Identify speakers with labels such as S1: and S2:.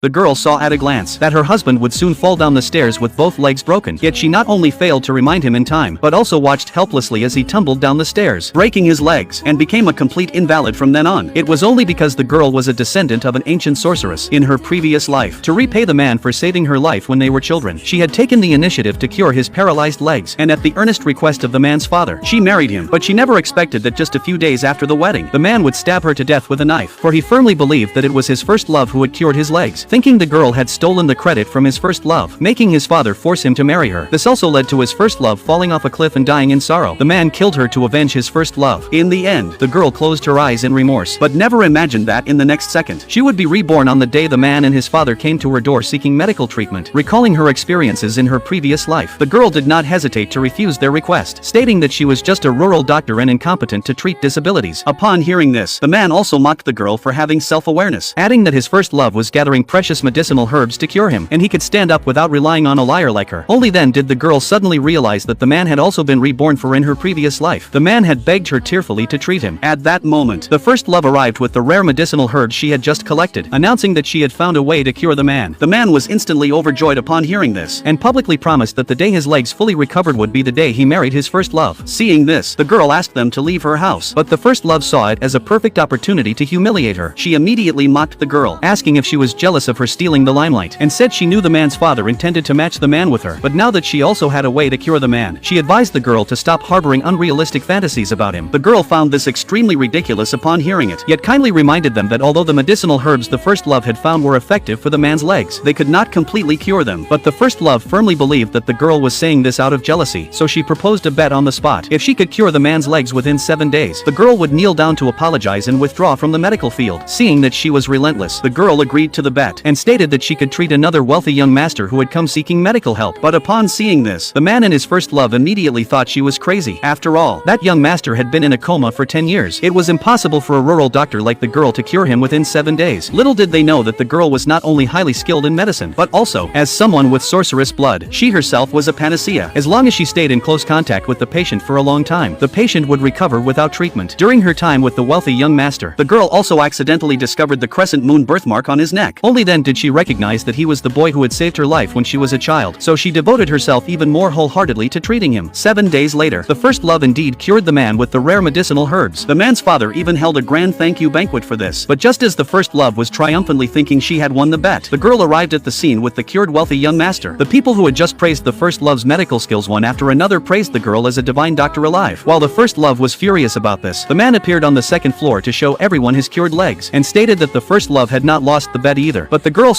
S1: The girl saw at a glance that her husband would soon fall down the stairs with both legs broken, yet she not only failed to remind him in time, but also watched helplessly as he tumbled down the stairs, breaking his legs, and became a complete invalid from then on. It was only because the girl was a descendant of an ancient sorceress in her previous life. To repay the man for saving her life when they were children, she had taken the initiative to cure his paralyzed legs, and at the earnest request of the man's father, she married him. But she never expected that just a few days after the wedding, the man would stab her to death with a knife, for he firmly believed that it was his first love who had cured his legs, thinking the girl had stolen the credit from his first love, making his father force him to marry her. This also led to his first love falling off a cliff and dying in sorrow. The man killed her to avenge his first love. In the end, the girl closed her eyes in remorse, but never imagined that in the next second, she would be reborn on the day the man and his father came to her door seeking medical treatment. Recalling her experiences in her previous life, the girl did not hesitate to refuse their request, stating that she was just a rural doctor and incompetent to treat disabilities. Upon hearing this, the man also mocked the girl for having self-awareness, adding that his first love was gathering precious medicinal herbs to cure him, and he could stand up without relying on a liar like her. Only then did the girl suddenly realize that the man had also been reborn for in her previous life. The man had begged her tearfully to treat him. At that moment, the first love arrived with the rare medicinal herbs she had just collected, announcing that she had found a way to cure the man. The man was instantly overjoyed upon hearing this, and publicly promised that the day his legs fully recovered would be the day he married his first love. Seeing this, the girl asked them to leave her house, but the first love saw it as a perfect opportunity to humiliate her. She immediately mocked the girl, asking if she was jealous of her stealing the limelight, and said she knew the man's father intended to match the man with her, but now that she also had a way to cure the man, she advised the girl to stop harboring unrealistic fantasies about him. The girl found this extremely ridiculous upon hearing it, yet kindly reminded them that although the medicinal herbs the first love had found were effective for the man's legs, they could not completely cure them. But the first love firmly believed that the girl was saying this out of jealousy, so she proposed a bet on the spot. If she could cure the man's legs within 7 days, the girl would kneel down to apologize and withdraw from the medical field. Seeing that she was relentless, the girl agreed to the bet, and stated that she could treat another wealthy young master who had come seeking medical help. But upon seeing this, the man and his first love immediately thought she was crazy. After all, that young master had been in a coma for 10 years. It was impossible for a rural doctor like the girl to cure him within 7 days. Little did they know that the girl was not only highly skilled in medicine, but also, as someone with sorceress blood, she herself was a panacea. As long as she stayed in close contact with the patient for a long time, the patient would recover without treatment. During her time with the wealthy young master, the girl also accidentally discovered the crescent moon birthmark on his neck. Only then did she recognize that he was the boy who had saved her life when she was a child, so she devoted herself even more wholeheartedly to treating him. 7 days later, the first love indeed cured the man with the rare medicinal herbs. The man's father even held a grand thank you banquet for this. But just as the first love was triumphantly thinking she had won the bet, the girl arrived at the scene with the cured wealthy young master. The people who had just praised the first love's medical skills one after another praised the girl as a divine doctor alive. While the first love was furious about this, the man appeared on the second floor to show everyone his cured legs, and stated that the first love had not lost the bet either. But the girl